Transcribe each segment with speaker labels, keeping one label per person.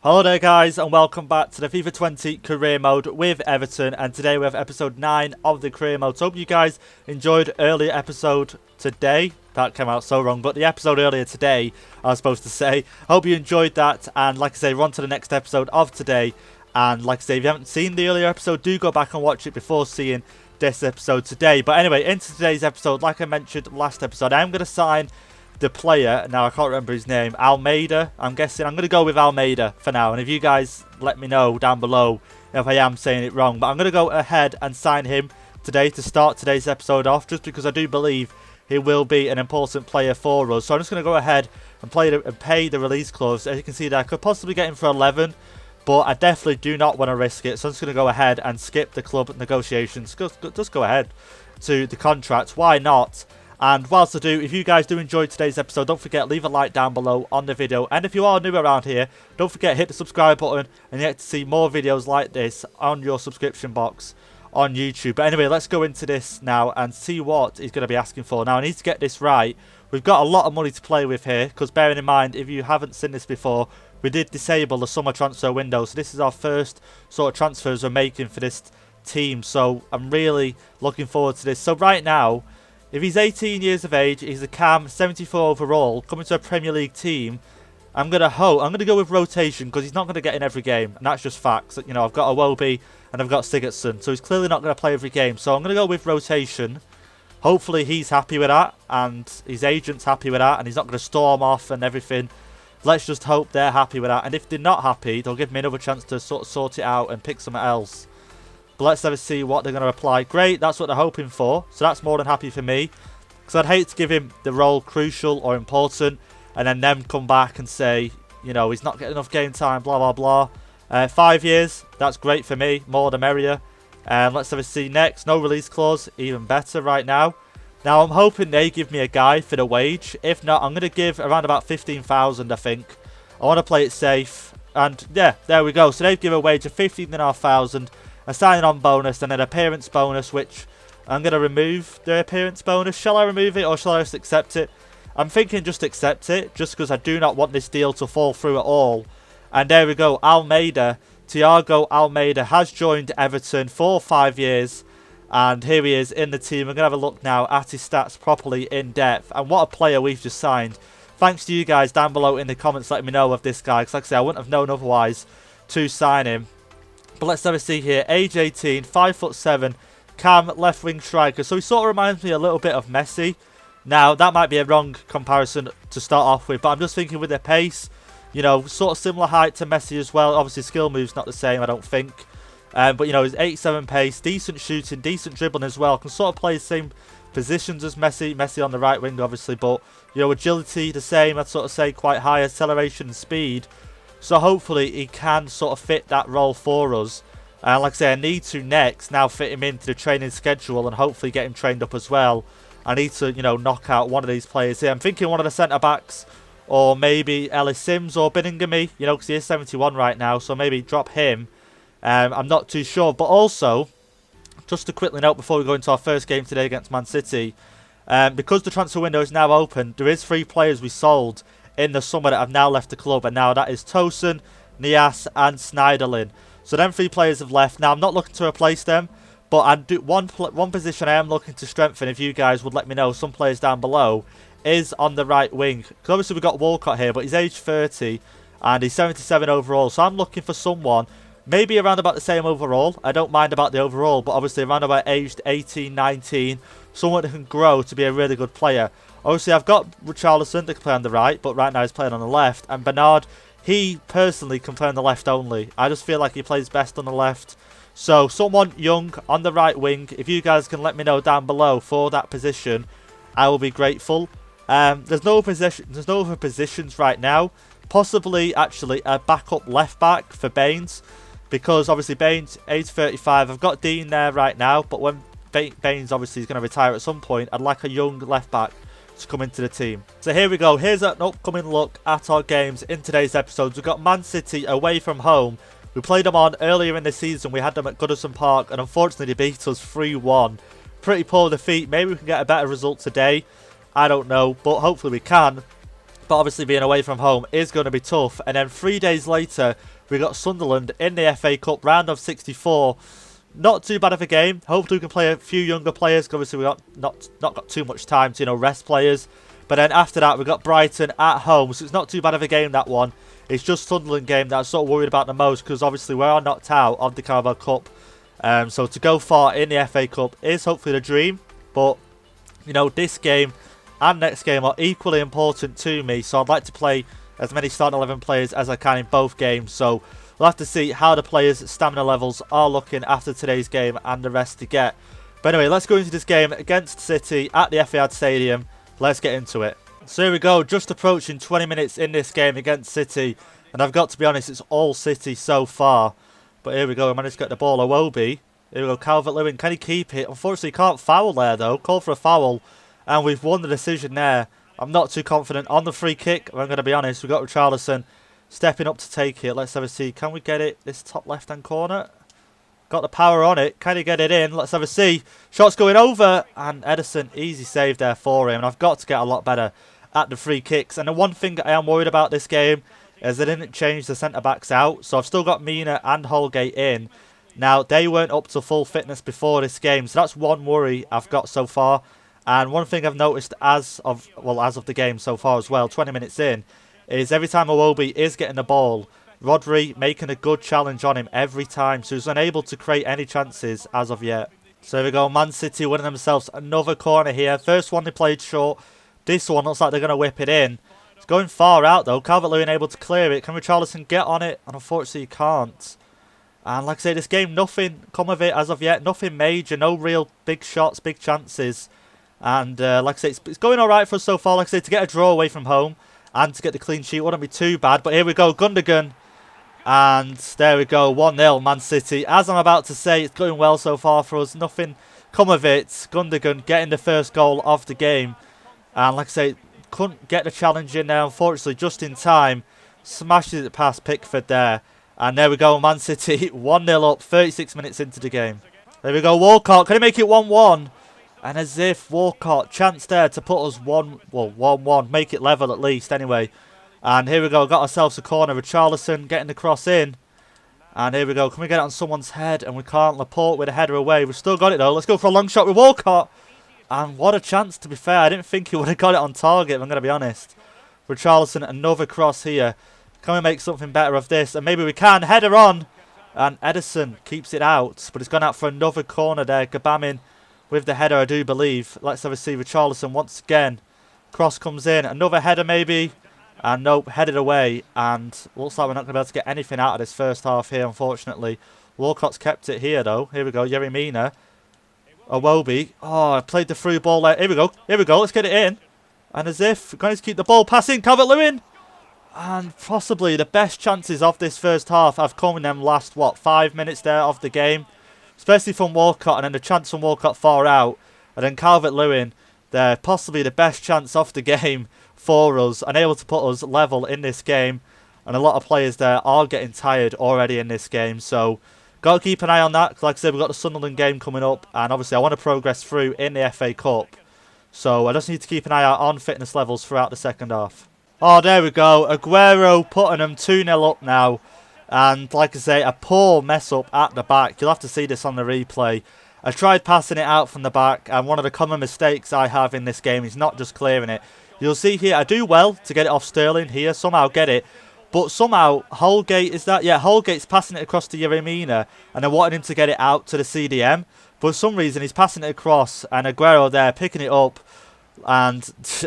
Speaker 1: Hello there guys and welcome back to the FIFA 20 career mode with Everton, and today we have episode 9 of the career mode. So hope you guys enjoyed earlier episode today. That came out so wrong, but the episode earlier today I was supposed to say. Hope you enjoyed that, and like I say, we're on to the next episode of today. And like I say, if you haven't seen the earlier episode, do go back and watch it before seeing this episode today. But anyway, into today's episode, like I mentioned last episode, I am going to sign the player. Now I can't remember his name. Almeida, I'm guessing. I'm going to go with Almeida for now, and if you guys let me know down below if I am saying it wrong, but I'm going to go ahead and sign him today to start today's episode off, just because I do believe he will be an important player for us. So I'm just going to go ahead and pay the release clause. As you can see there, I could possibly get him for 11, but I definitely do not want to risk it, so I'm just going to go ahead and skip the club negotiations. Just go ahead to the contract, why not? And whilst I do, if you guys do enjoy today's episode, don't forget, leave a like down below on the video. And if you are new around here, don't forget, hit the subscribe button and you get to see more videos like this on your subscription box on YouTube. But anyway, let's go into this now and see what he's going to be asking for. Now, I need to get this right. We've got a lot of money to play with here, because bearing in mind, if you haven't seen this before, we did disable the summer transfer window. So this is our first sort of transfers we're making for this team. So I'm really looking forward to this. So right now, if he's 18 years of age, he's a cam, 74 overall, coming to a Premier League team, I'm going to go with rotation, because he's not going to get in every game, and that's just facts. You know, I've got Iwobi and I've got Sigurdsson, so he's clearly not going to play every game. So I'm going to go with rotation. Hopefully he's happy with that, and his agent's happy with that, and he's not going to storm off and everything. Let's just hope they're happy with that, and if they're not happy, they'll give me another chance to sort it out and pick something else. But let's have a see what they're going to apply. Great, that's what they're hoping for. So that's more than happy for me. Because I'd hate to give him the role crucial or important, and then them come back and say, you know, he's not getting enough game time, blah, blah, blah. 5 years, that's great for me. More the merrier. Let's have a see next. No release clause, even better right now. Now, I'm hoping they give me a guy for the wage. If not, I'm going to give around about 15,000, I think. I want to play it safe. And yeah, there we go. So they've given a wage of 15,500. A signing on bonus and an appearance bonus, which I'm going to remove the appearance bonus. Shall I remove it or shall I just accept it? I'm thinking just accept it, just because I do not want this deal to fall through at all. And there we go, Almeida, Thiago Almeida has joined Everton for 5 years. And here he is in the team. I'm going to have a look now at his stats properly in depth. And what a player we've just signed. Thanks to you guys down below in the comments letting me know of this guy, because like I say, I wouldn't have known otherwise to sign him. But let's have a see here. Age 18, 5'7", cam, left wing striker. So he sort of reminds me a little bit of Messi. Now, that might be a wrong comparison to start off with, but I'm just thinking with their pace, you know, sort of similar height to Messi as well. Obviously, skill move's not the same, I don't think. But, you know, his 87 pace, decent shooting, decent dribbling as well. Can sort of play the same positions as Messi. Messi on the right wing, obviously. But, you know, agility, the same, I'd sort of say, quite high. Acceleration and speed. So hopefully he can sort of fit that role for us. And like I say, I need to next now fit him into the training schedule and hopefully get him trained up as well. I need to, you know, knock out one of these players here. I'm thinking one of the centre-backs, or maybe Ellis Sims or Binningame, you know, because he is 71 right now. So maybe drop him. I'm not too sure. But also, just to quickly note before we go into our first game today against Man City, because the transfer window is now open, there is 3 players we sold in the summer that have now left the club, and now that is Tosun, Nias and Schneiderlin. So them 3 players have left. Now I'm not looking to replace them, but I do one position I am looking to strengthen, if you guys would let me know, some players down below, is on the right wing. Because obviously we've got Walcott here, but he's age 30 and he's 77 overall. So I'm looking for someone maybe around about the same overall. I don't mind about the overall, but obviously around about aged 18, 19, someone who can grow to be a really good player. Obviously, I've got Richarlison that can play on the right, but right now he's playing on the left. And Bernard, he personally can play on the left only. I just feel like he plays best on the left. So, someone young on the right wing, if you guys can let me know down below for that position, I will be grateful. There's no other positions right now. Possibly, actually, a backup left back for Baines. Because, obviously, Baines, age 35. I've got Dean there right now, but when Baines, obviously, is going to retire at some point, I'd like a young left back to come into the team. So here we go. Here's an upcoming look at our games in today's episodes. We've got Man City away from home. We played them on earlier in the season. We had them at Goodison Park, and unfortunately they beat us 3-1. Pretty poor defeat. Maybe we can get a better result today. I don't know, but hopefully we can. But obviously being away from home is going to be tough. And then 3 days later, we got Sunderland in the FA Cup, round of 64. Not too bad of a game. Hopefully we can play a few younger players, because obviously we got not got too much time to, rest players. But then after that, we got Brighton at home, so it's not too bad of a game, that one. It's just Sunderland game that I'm sort of worried about the most, because obviously we are knocked out of the Carabao Cup. So to go far in the FA Cup is hopefully the dream. But, this game and next game are equally important to me, so I'd like to play as many starting 11 players as I can in both games. So we'll have to see how the players' stamina levels are looking after today's game and the rest to get. But anyway, let's go into this game against City at the Etihad Stadium. Let's get into it. So here we go, just approaching 20 minutes in this game against City. And I've got to be honest, it's all City so far. But here we go, I managed to get the ball. Iwobi. Here we go, Calvert-Lewin. Can he keep it? Unfortunately, he can't foul there though. Call for a foul. And we've won the decision there. I'm not too confident on the free kick. I'm going to be honest. We've got Richarlison stepping up to take it. Let's have a see. Can we get it? This top left-hand corner. Got the power on it. Can he get it in? Let's have a see. Shot's going over. And Ederson, easy save there for him. And I've got to get a lot better at the free kicks. And the one thing I am worried about this game is they didn't change the centre-backs out. So I've still got Mina and Holgate in. Now, they weren't up to full fitness before this game. So that's one worry I've got so far. And one thing I've noticed as of the game so far as well, 20 minutes in, is every time Iwobi is getting the ball, Rodri making a good challenge on him every time. So he's unable to create any chances as of yet. So here we go, Man City winning themselves another corner here. First one they played short. This one looks like they're going to whip it in. It's going far out though. Calvert-Lewin able to clear it. Can Richarlison get on it? And unfortunately he can't. And like I say, this game, nothing come of it as of yet. Nothing major, no real big shots, big chances. And like I say, it's going alright for us so far. Like I say, to get a draw away from home and to get the clean sheet wouldn't be too bad. But here we go, Gundogan. And there we go, 1-0 Man City. As I'm about to say, it's going well so far for us. Nothing come of it. Gundogan getting the first goal of the game. And like I say, couldn't get the challenge in there, unfortunately, just in time. Smashes it past Pickford there. And there we go, Man City 1-0 up, 36 minutes into the game. There we go, Walcott. Can he make it 1-1? And as if Walcott, chance there to put us 1-1, make it level at least anyway. And here we go, got ourselves a corner. Richarlison getting the cross in. And here we go, can we get it on someone's head? And we can't. Laporte with a header away. We've still got it though. Let's go for a long shot with Walcott. And what a chance, to be fair. I didn't think he would have got it on target, if I'm going to be honest. Richarlison, another cross here. Can we make something better of this? And maybe we can. Header on. And Ederson keeps it out. But it's gone out for another corner there. Gabamin with the header, I do believe. Let's have a see. Richarlison once again. Cross comes in. Another header maybe. And nope, headed away. And looks like we're not going to be able to get anything out of this first half here, unfortunately. Walcott's kept it here, though. Here we go. Yerry Mina. Iwobi. Oh, I played the through ball there. Here we go. Here we go. Let's get it in. And as if we're going to keep the ball passing. Calvert-Lewin. And possibly the best chances of this first half have come in them last, 5 minutes there of the game. Especially from Walcott, and then the chance from Walcott far out. And then Calvert-Lewin there. Possibly the best chance of the game for us. And able to put us level in this game. And a lot of players there are getting tired already in this game. So, got to keep an eye on that. Because like I said, we've got the Sunderland game coming up. And obviously, I want to progress through in the FA Cup. So, I just need to keep an eye out on fitness levels throughout the second half. Oh, there we go. Aguero putting them 2-0 up now. And like I say, a poor mess up at the back. You'll have to see this on the replay. I tried passing it out from the back. And one of the common mistakes I have in this game is not just clearing it. You'll see here, I do well to get it off Sterling here. Somehow get it. But somehow, Holgate, is that? Yeah, Holgate's passing it across to Yeremina. And I wanted him to get it out to the CDM. But for some reason, he's passing it across. And Aguero there, picking it up. And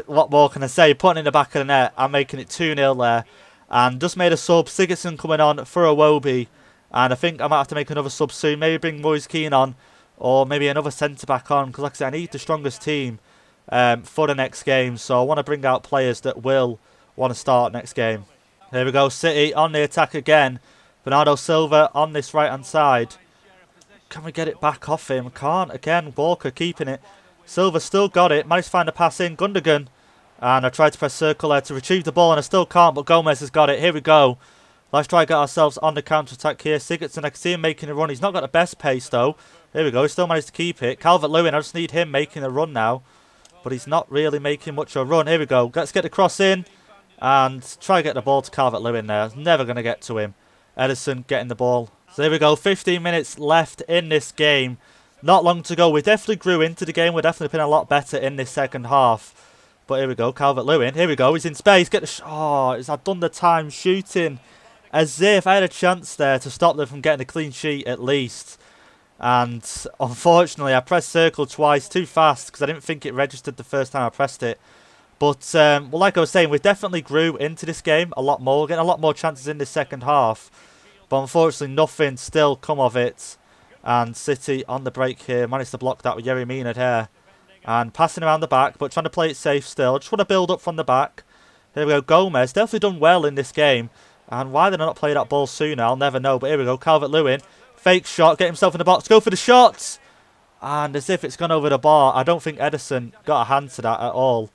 Speaker 1: what more can I say? Putting it in the back of the net and making it 2-0 there. And just made a sub. Sigurdsson coming on for Iwobi. And I think I might have to make another sub soon. Maybe bring Moise Keane on. Or maybe another centre-back on. Because like I said, I need the strongest team for the next game. So I want to bring out players that will want to start next game. There we go. City on the attack again. Bernardo Silva on this right-hand side. Can we get it back off him? Can't. Again, Walker keeping it. Silva still got it. Managed to find a pass in. Gundogan. And I tried to press circle there to retrieve the ball. And I still can't. But Gomez has got it. Here we go. Let's try to get ourselves on the counter-attack here. Sigurdsson, I can see him making a run. He's not got the best pace though. Here we go. He still managed to keep it. Calvert-Lewin, I just need him making a run now. But he's not really making much of a run. Here we go. Let's get the cross in. And try to get the ball to Calvert-Lewin there. Never going to get to him. Ederson getting the ball. So here we go. 15 minutes left in this game. Not long to go. We definitely grew into the game. We're definitely been a lot better in this second half. But here we go. Calvert-Lewin. Here we go. He's in space. Get the I've done the time shooting. As if I had a chance there to stop them from getting a clean sheet at least. And unfortunately, I pressed circle twice too fast because I didn't think it registered the first time I pressed it. But, well, like I was saying, we definitely grew into this game a lot more. Getting a lot more chances in this second half. But unfortunately, nothing still come of it. And City on the break here. Managed to block that with Yerry Mina there. And passing around the back, but trying to play it safe still. Just want to build up from the back. Here we go. Gomez. Definitely done well in this game. And why did I not play that ball sooner? I'll never know. But here we go. Calvert-Lewin. Fake shot. Get himself in the box. Go for the shots. And as if it's gone over the bar. I don't think Ederson got a hand to that at all.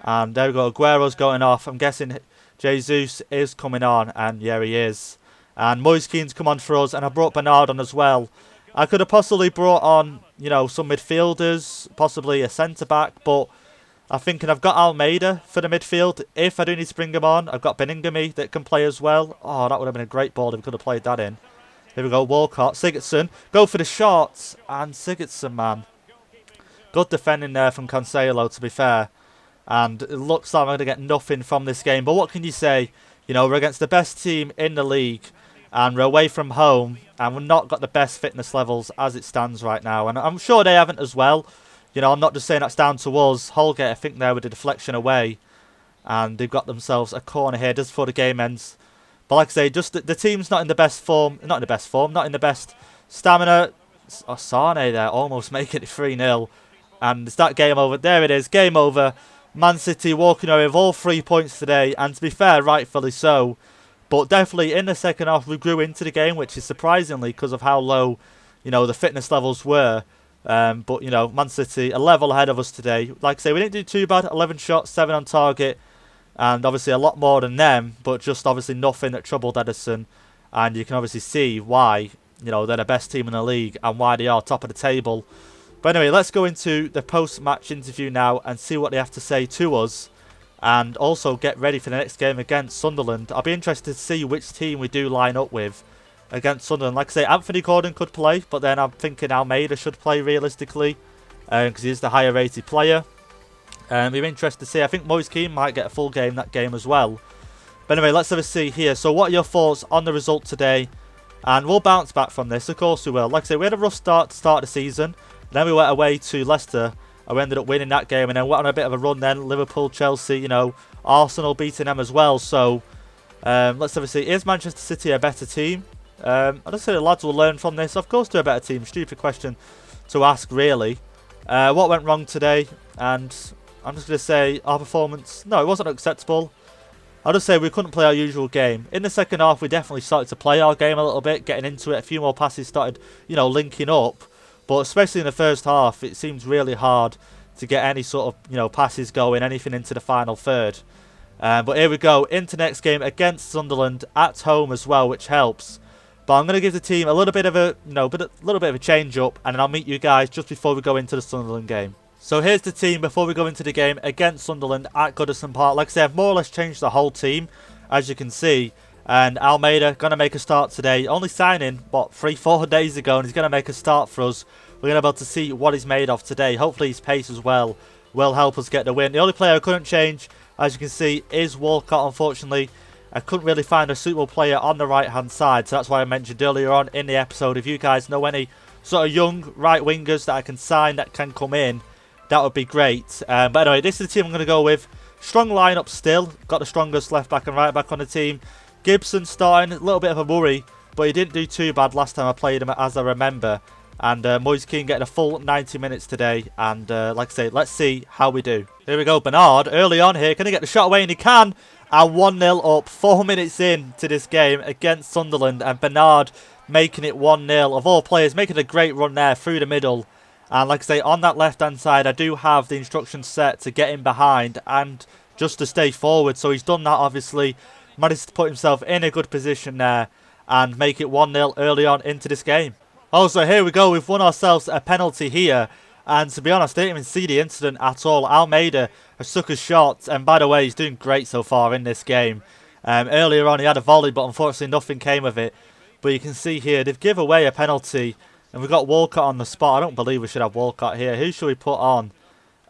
Speaker 1: And there we go. Aguero's going off. I'm guessing Jesus is coming on. And yeah, he is. And Moise Keane's come on for us. And I brought Bernard on as well. I could have possibly brought on, you know, some midfielders. Possibly a centre-back. But I'm thinking I've got Almeida for the midfield. If I do need to bring him on, I've got Beningame that can play as well. Oh, that would have been a great ball if we could have played that in. Here we go. Walcott. Sigurdsson. Go for the shots. And Sigurdsson, man. Good defending there from Cancelo, to be fair. And it looks like I'm going to get nothing from this game. But what can you say? You know, we're against the best team in the league. And we're away from home. And we've not got the best fitness levels as it stands right now. And I'm sure they haven't as well. You know, I'm not just saying that's down to us. Holgate, I think, there with the deflection away. And they've got themselves a corner here just before the game ends. But like I say, just the team's not in the best form. Not in the best form. Not in the best stamina. Oh, Sane there almost making it 3-0. And it's that game over. There it is. Game over. Man City walking away with all 3 points today, and to be fair, rightfully so. But definitely in the second half, we grew into the game, which is surprisingly because of how low, you know, the fitness levels were. But, you know, Man City a level ahead of us today. Like I say, we didn't do too bad. 11 shots, 7 on target, and obviously a lot more than them, but just obviously nothing that troubled Ederson. And you can obviously see why, you know, they're the best team in the league and why they are top of the table. But anyway, let's go into the post-match interview now and see what they have to say to us. And also get ready for the next game against Sunderland. I'll be interested to see which team we do line up with against Sunderland. Like I say, Anthony Gordon could play, but then I'm thinking Almeida should play realistically. Because he's the higher rated player. We're interested to see. I think Moise Keane might get a full game that game as well. But anyway, let's have a see here. So what are your thoughts on the result today? And we'll bounce back from this. Of course we will. Like I say, we had a rough start to start the season. Then we went away to Leicester and we ended up winning that game. And then went on a bit of a run then. Liverpool, Chelsea, you know, Arsenal beating them as well. So let's have a see. Is Manchester City a better team? I just say the lads will learn from this. Of course they're a better team. Stupid question to ask, really. What went wrong today? And I'm just going to say our performance. No, it wasn't acceptable. I'll just say we couldn't play our usual game. In the second half, we definitely started to play our game a little bit, getting into it. A few more passes started, you know, linking up. But especially in the first half, it seems really hard to get any sort of, you know, passes going, anything into the final third. But here we go, into next game against Sunderland at home as well, which helps. But I'm going to give the team a little bit of a, you know, little bit of a change up, and then I'll meet you guys just before we go into the Sunderland game. So here's the team before we go into the game against Sunderland at Goodison Park. Like I said, I've more or less changed the whole team, as you can see. And Almeida going to make a start today. Only signing, what, 3-4 days ago, and he's going to make a start for us. We're going to be able to see what he's made of today. Hopefully his pace as well will help us get the win. The only player I couldn't change, as you can see, is Walcott, unfortunately. I couldn't really find a suitable player on the right-hand side, so that's why I mentioned earlier on in the episode. If you guys know any sort of young right-wingers that I can sign that can come in, that would be great. But anyway, this is the team I'm going to go with. Strong lineup still. Got the strongest left-back and right-back on the team. Gibson starting, a little bit of a worry, but he didn't do too bad last time I played him, as I remember. And Moise Keane getting a full 90 minutes today. And like I say, let's see how we do. Here we go, Bernard early on here. Can he get the shot away? And he can. And 1-0 up, 4 minutes in to this game against Sunderland. And Bernard making it 1-0. Of all players, making a great run there through the middle. And like I say, on that left-hand side, I do have the instructions set to get him behind and just to stay forward. So he's done that, obviously. Managed to put himself in a good position there and make it 1-0 early on into this game. Also, here we go. We've won ourselves a penalty here. And to be honest, I didn't even see the incident at all. Almeida has stuck a shot, and by the way, he's doing great so far in this game. Earlier on, he had a volley, but unfortunately nothing came of it. But you can see here, they've given away a penalty, and we've got Walcott on the spot. I don't believe we should have Walcott here. Who should we put on?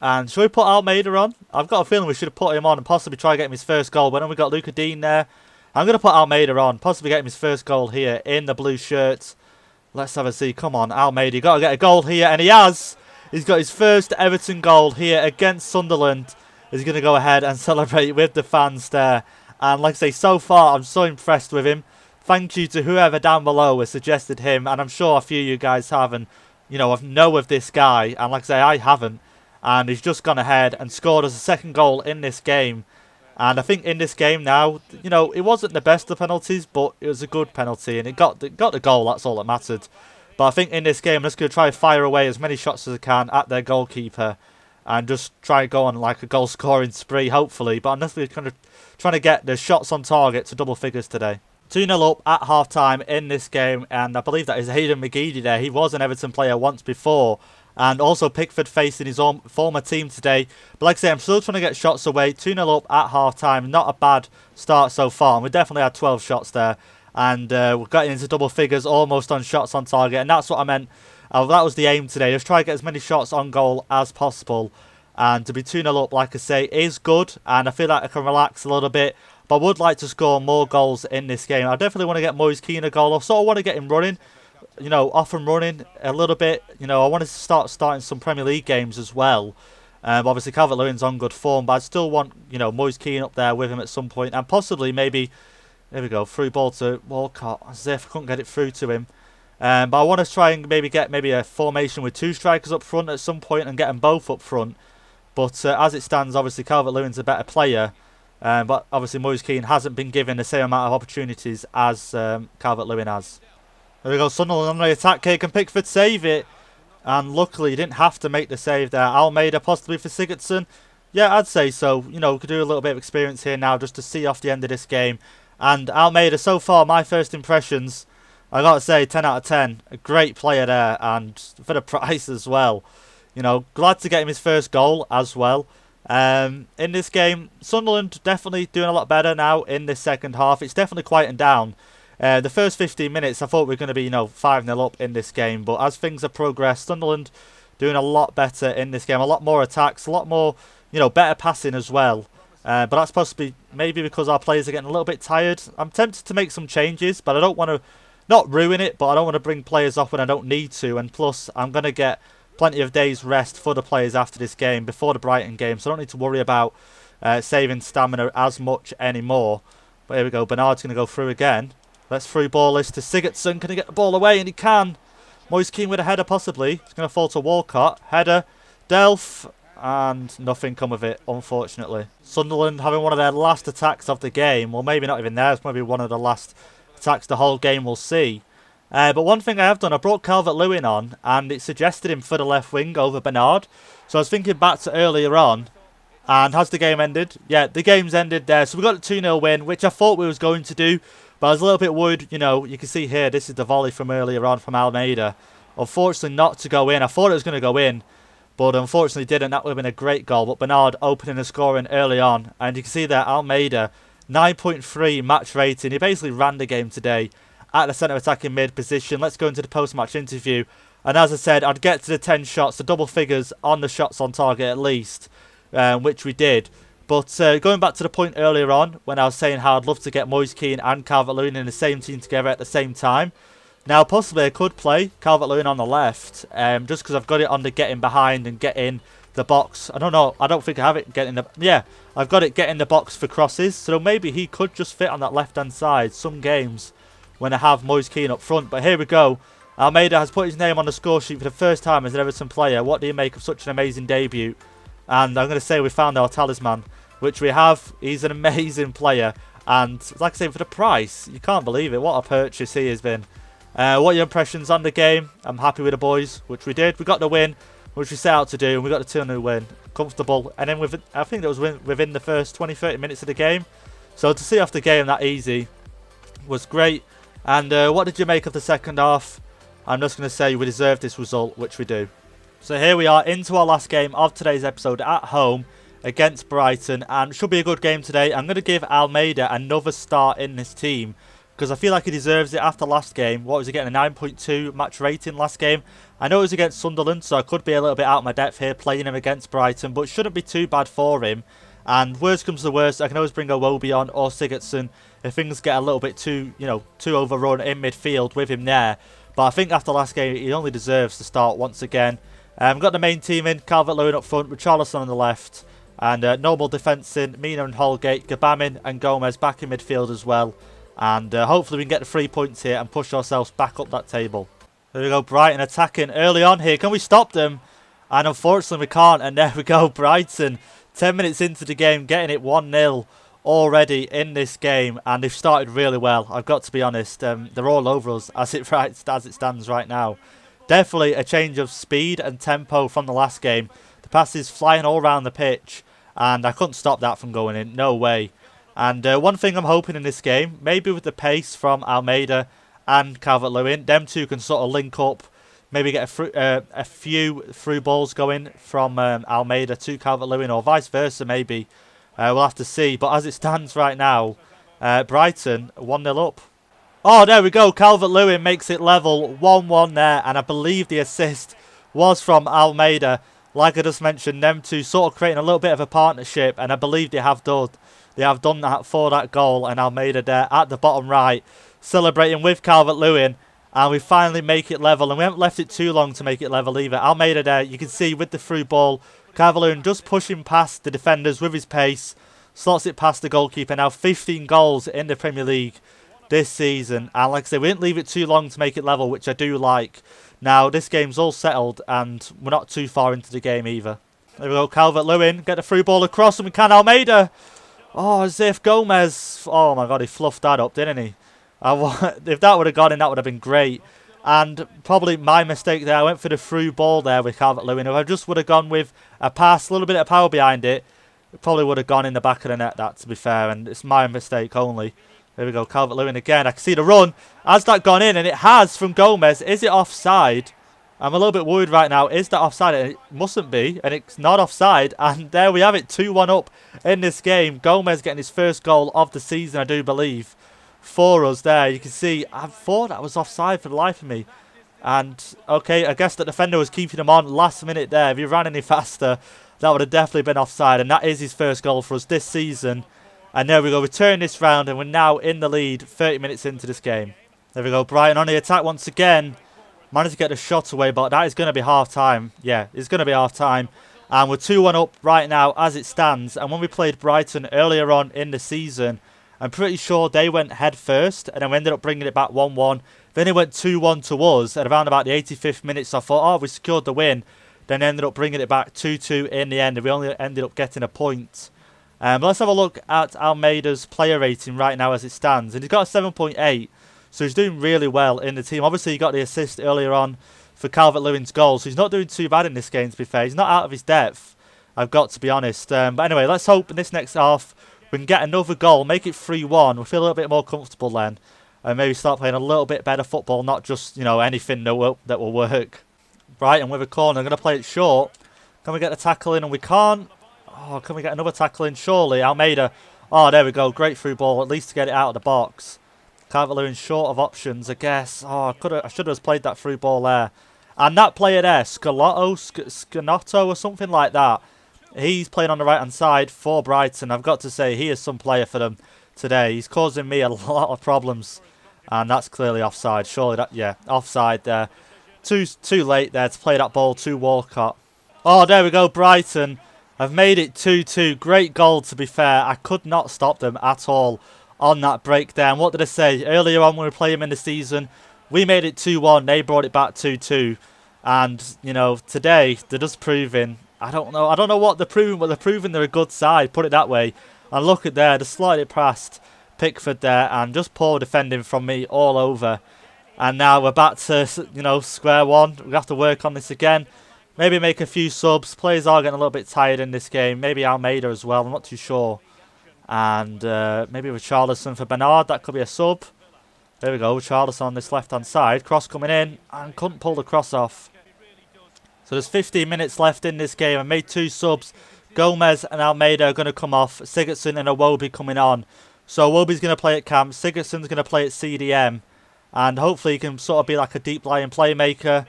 Speaker 1: And should we put Almeida on? I've got a feeling we should have put him on and possibly try to get him his first goal. But then we've got Luca Dean there. I'm going to put Almeida on, possibly get him his first goal here in the blue shirt. Let's have a see. Come on, Almeida. You've got to get a goal here, and he has. He's got his first Everton goal here against Sunderland. He's going to go ahead and celebrate with the fans there. And like I say, so far, I'm so impressed with him. Thank you to whoever down below has suggested him. And I'm sure a few of you guys have. And, you know, I know of this guy. And like I say, I haven't. And he's just gone ahead and scored as a second goal in this game. And I think in this game now, you know, it wasn't the best of penalties, but it was a good penalty. And it got the goal. That's all that mattered. But I think in this game, I'm just going to try to fire away as many shots as I can at their goalkeeper. And just try to go on like a goal scoring spree, hopefully. But I'm definitely kind of trying to get the shots on target to double figures today. 2-0 up at half-time in this game. And I believe that is Hayden McGeady there. He was an Everton player once before. And also Pickford facing his own former team today. But like I say, I'm still trying to get shots away. 2-0 up at half-time. Not a bad start so far. And we definitely had 12 shots there. And we're getting into double figures almost on shots on target. And that's what I meant. That was the aim today. Just try to get as many shots on goal as possible. And to be 2-0 up, like I say, is good. And I feel like I can relax a little bit. But I would like to score more goals in this game. I definitely want to get Moise Kean a goal. I sort of want to get him running. You know, off and running a little bit. You know, I wanted to starting some Premier League games as well. Obviously, Calvert-Lewin's on good form. But I still want, you know, Moise Kean up there with him at some point. And possibly maybe, there we go, through ball to Walcott. As if I couldn't get it through to him. But I want to try and maybe get a formation with two strikers up front at some point and get them both up front. But as it stands, obviously Calvert-Lewin's a better player. But obviously Moise Kean hasn't been given the same amount of opportunities as Calvert-Lewin has. There we go, Sunderland on the attack here. Can Pickford save it? And luckily he didn't have to make the save there. Almeida possibly for Sigurdsson. Yeah, I'd say so. You know, we could do a little bit of experience here now just to see off the end of this game. And Almeida, so far, my first impressions, I got to say, 10 out of 10. A great player there, and for the price as well. You know, glad to get him his first goal as well. In this game, Sunderland definitely doing a lot better now in this second half. It's definitely quieting down. The first 15 minutes, I thought we were going to be, you know, 5-0 up in this game. But as things have progressed, Sunderland doing a lot better in this game. A lot more attacks, a lot more, you know, better passing as well. But that's possibly maybe because our players are getting a little bit tired. I'm tempted to make some changes, but I don't want to, not ruin it, but I don't want to bring players off when I don't need to. And plus, I'm going to get plenty of days rest for the players after this game, before the Brighton game. So I don't need to worry about saving stamina as much anymore. But here we go. Bernard's going to go through again. Let's through ball this to Sigurdsson. Can he get the ball away? And he can. Moise Kean with a header possibly. It's going to fall to Walcott. Header. Delph. And nothing come of it, unfortunately. Sunderland having one of their last attacks of the game. Well, maybe not even theirs. Maybe one of the last attacks the whole game we'll see. But one thing I have done, I brought Calvert-Lewin on, and it suggested him for the left wing over Bernard. So I was thinking back to earlier on, and has the game ended? Yeah, the game's ended there. So we got a 2-0 win, which I thought we was going to do, but I was a little bit worried. You know, you can see here, this is the volley from earlier on from Almeida. Unfortunately, not to go in. I thought it was going to go in, but unfortunately didn't. That would have been a great goal. But Bernard opening and scoring early on, and you can see there, Almeida, 9.3 match rating. He basically ran the game today at the centre attacking mid position. Let's go into the post-match interview. And as I said, I'd get to the 10 shots, the double figures on the shots on target at least, which we did. But going back to the point earlier on, when I was saying how I'd love to get Moise Kean and Calvert-Lewin in the same team together at the same time. Now, possibly I could play Calvert-Lewin on the left, just because I've got it on the getting behind and get in the box. I don't know. I don't think I have it getting the... Yeah, I've got it getting the box for crosses. So maybe he could just fit on that left-hand side some games when I have Moise Kean up front. But here we go. Almeida has put his name on the score sheet for the first time as an Everton player. What do you make of such an amazing debut? And I'm going to say we found our talisman, which we have. He's an amazing player. And like I say, for the price, you can't believe it. What a purchase he has been. What are your impressions on the game? I'm happy with the boys, which we did. We got the win, which we set out to do. And we got the 2-0 win. Comfortable. And then I think that was within the first 20-30 minutes of the game. So to see off the game that easy was great. And what did you make of the second half? I'm just going to say we deserved this result, which we do. So here we are into our last game of today's episode at home against Brighton, and should be a good game today. I'm going to give Almeida another start in this team because I feel like he deserves it after last game. What was he getting? A 9.2 match rating last game. I know it was against Sunderland, so I could be a little bit out of my depth here playing him against Brighton, but it shouldn't be too bad for him. And worst comes to the worst, I can always bring Iwobi on or Sigurdsson if things get a little bit too overrun in midfield with him there. But I think after last game, he only deserves to start once again. Got the main team in, Calvert-Lewin up front, Richarlison on the left, and normal defence in, Mina and Holgate, Gabamin and Gomez back in midfield as well. And hopefully we can get the 3 points here and push ourselves back up that table. There we go, Brighton attacking early on here. Can we stop them? And unfortunately we can't, and there we go, Brighton, 10 minutes into the game, getting it 1-0 already in this game, and they've started really well, I've got to be honest. They're all over us as it stands right now. Definitely a change of speed and tempo from the last game. The passes flying all around the pitch, and I couldn't stop that from going in. No way. And one thing I'm hoping in this game, maybe with the pace from Almeida and Calvert-Lewin, them two can sort of link up, maybe get a few through balls going from Almeida to Calvert-Lewin, or vice versa maybe. We'll have to see. But as it stands right now, Brighton 1-0 up. Oh, there we go. Calvert-Lewin makes it level 1-1 there. And I believe the assist was from Almeida. Like I just mentioned, them two sort of creating a little bit of a partnership. And I believe they have done that for that goal. And Almeida there at the bottom right, celebrating with Calvert-Lewin. And we finally make it level. And we haven't left it too long to make it level either. Almeida there, you can see with the through ball, Calvert-Lewin just pushing past the defenders with his pace. Slots it past the goalkeeper. Now 15 goals in the Premier League this season, and like I said, we didn't leave it too long to make it level, which I do like. Now this game's all settled and we're not too far into the game either. There we go, Calvert-Lewin, get the through ball across, and we can Almeida. Oh, as if Gomez, oh my god, he fluffed that up, didn't he? If that would have gone in, that would have been great. And probably my mistake there, I went for the through ball there with Calvert-Lewin. If I just would have gone with a pass, a little bit of power behind it, it probably would have gone in the back of the net, that, to be fair, and it's my mistake only. There we go, Calvert-Lewin again. I can see the run. Has that gone in? And it has from Gomez. Is it offside? I'm a little bit worried right now. Is that offside? It mustn't be. And it's not offside. And there we have it. 2-1 up in this game. Gomez getting his first goal of the season, I do believe, for us there. You can see, I thought that was offside for the life of me. And, okay, I guess the defender was keeping him on last minute there. If he ran any faster, that would have definitely been offside. And that is his first goal for us this season. And there we go, we turn this round and we're now in the lead 30 minutes into this game. There we go, Brighton on the attack once again. Managed to get the shot away, but that is going to be half-time. Yeah, it's going to be half-time. And we're 2-1 up right now as it stands. And when we played Brighton earlier on in the season, I'm pretty sure they went head first. And then we ended up bringing it back 1-1. Then it went 2-1 to us at around about the 85th minute. So I thought, oh, we secured the win. Then ended up bringing it back 2-2 in the end. And we only ended up getting a point. But let's have a look at Almeida's player rating right now as it stands. And he's got a 7.8, so he's doing really well in the team. Obviously, he got the assist earlier on for Calvert-Lewin's goal, so he's not doing too bad in this game, to be fair. He's not out of his depth, I've got to be honest. But anyway, let's hope in this next half we can get another goal, make it 3-1. We'll feel a little bit more comfortable then. And maybe start playing a little bit better football, not just, anything that will work. Brighton with a corner, I'm going to play it short. Can we get the tackle in? And we can't. Oh, can we get another tackle in? Surely, Almeida. Oh, there we go. Great through ball, at least to get it out of the box. Calvert-Lewin short of options, I guess. Oh, I should have played that through ball there. And that player there, Scanotto or something like that. He's playing on the right-hand side for Brighton. I've got to say, he is some player for them today. He's causing me a lot of problems. And that's clearly offside. Surely that, yeah, offside there. Too late there to play that ball to Walcott. Oh, there we go, Brighton. I've made it 2-2. Great goal, to be fair. I could not stop them at all on that break there. And what did I say? Earlier on when we were playing in the season, we made it 2-1. They brought it back 2-2. And, today, they're just proving, I don't know what they're proving, but they're proving they're a good side, put it that way. And look at there, they slide it past Pickford there, and just poor defending from me all over. And now we're back to, square one. We have to work on this again. Maybe make a few subs. Players are getting a little bit tired in this game. Maybe Almeida as well. I'm not too sure. And maybe Richarlison for Bernard. That could be a sub. There we go. Richarlison on this left-hand side. Cross coming in. And couldn't pull the cross off. So there's 15 minutes left in this game. I made 2 subs. Gomez and Almeida are going to come off. Sigurdsson and Iwobi coming on. So Iwobi's going to play at camp. Sigurdsson's going to play at CDM. And hopefully he can sort of be like a deep lying playmaker.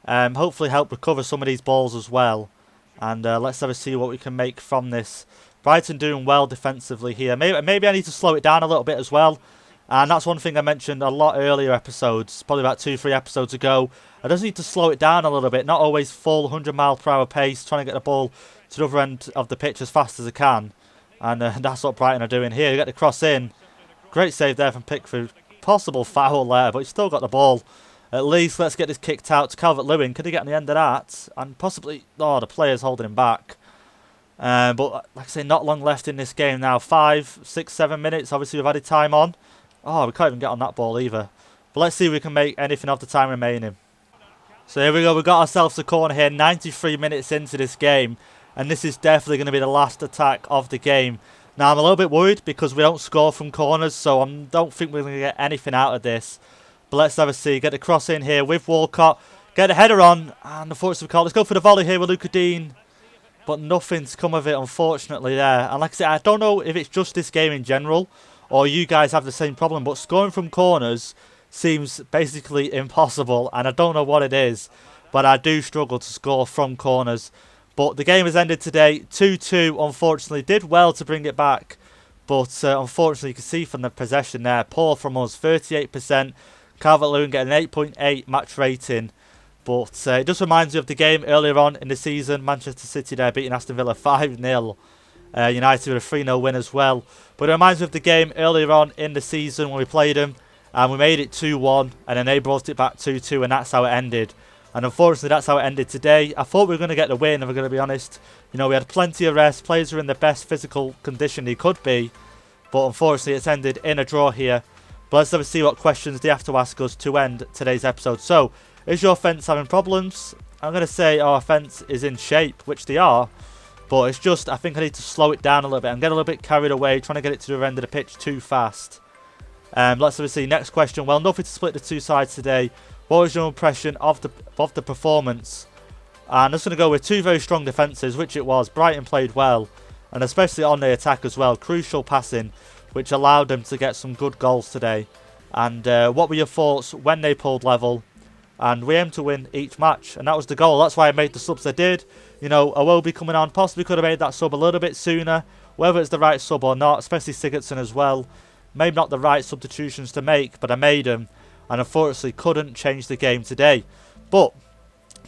Speaker 1: Hopefully help recover some of these balls as well. And let's have a see what we can make from this. Brighton doing well defensively here. Maybe I need to slow it down a little bit as well. And that's one thing I mentioned a lot earlier episodes, probably about 2-3 episodes ago. I just need to slow it down a little bit, not always full 100-mile-per-hour pace, trying to get the ball to the other end of the pitch as fast as I can. And that's what Brighton are doing here. You get the cross in. Great save there from Pickford. Possible foul there, but he's still got the ball. At least let's get this kicked out to Calvert-Lewin. Could he get on the end of that? And possibly, oh, the player's holding him back. But like I say, not long left in this game now. 5, 6, 7 minutes. Obviously, we've added time on. Oh, we can't even get on that ball either. But let's see if we can make anything of the time remaining. So here we go. We've got ourselves a corner here. 93 minutes into this game. And this is definitely going to be the last attack of the game. Now, I'm a little bit worried because we don't score from corners. So I don't think we're going to get anything out of this. But let's have a see. Get the cross in here with Walcott. Get the header on. And unfortunately, we can't. Let's go for the volley here with Luca Dean. But nothing's come of it, unfortunately, there. And like I said, I don't know if it's just this game in general, or you guys have the same problem, but scoring from corners seems basically impossible, and I don't know what it is, but I do struggle to score from corners. But the game has ended today, 2-2, unfortunately. Did well to bring it back, but unfortunately you can see from the possession there, poor from us, 38%. Calvert-Lewin getting an 8.8 match rating. But it just reminds me of the game earlier on in the season. Manchester City there beating Aston Villa 5-0. United with a 3-0 win as well. But it reminds me of the game earlier on in the season when we played them. And we made it 2-1. And then they brought it back 2-2. And that's how it ended. And unfortunately, that's how it ended today. I thought we were going to get the win, if we're going to be honest. You know, we had plenty of rest. Players were in the best physical condition they could be. But unfortunately, it's ended in a draw here. But let's have a see what questions they have to ask us to end today's episode. So, is your fence having problems? I'm going to say our fence is in shape, which they are. But it's just, I think I need to slow it down a little bit. I'm getting a little bit carried away, trying to get it to the end of the pitch too fast. Let's have a see. Next question. Well, nothing to split the two sides today. What was your impression of the performance? And I'm just going to go with 2 very strong defences, which it was. Brighton played well, and especially on the attack as well. Crucial passing, which allowed them to get some good goals today. And what were your thoughts when they pulled level? And we aim to win each match. And that was the goal. That's why I made the subs I did. You know, Iwobi coming on. Possibly could have made that sub a little bit sooner. Whether it's the right sub or not. Especially Sigurdsson as well. Maybe not the right substitutions to make. But I made them. And unfortunately couldn't change the game today. But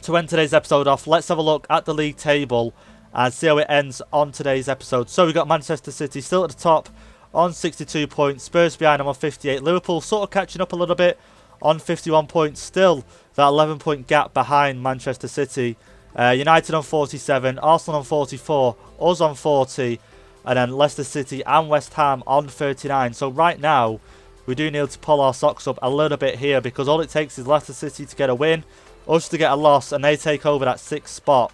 Speaker 1: to end today's episode off, let's have a look at the league table. And see how it ends on today's episode. So we've got Manchester City still at the top on 62 points. Spurs behind them on 58. Liverpool sort of catching up a little bit on 51 points. Still that 11-point gap behind Manchester City. United on 47. Arsenal on 44. Us on 40. And then Leicester City and West Ham on 39. So right now, we do need to pull our socks up a little bit here. Because all it takes is Leicester City to get a win. Us to get a loss. And they take over that 6th spot.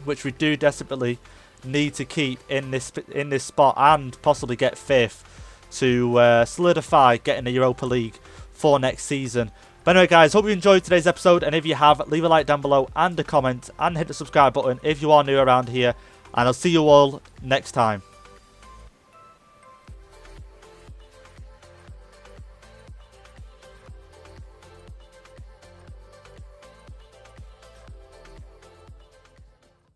Speaker 1: Which we do desperately need to keep in this spot. And possibly get 5th. To solidify getting the Europa League for next season. But anyway guys, hope you enjoyed today's episode, and if you have, leave a like down below and a comment, and hit the subscribe button if you are new around here, and I'll see you all next time.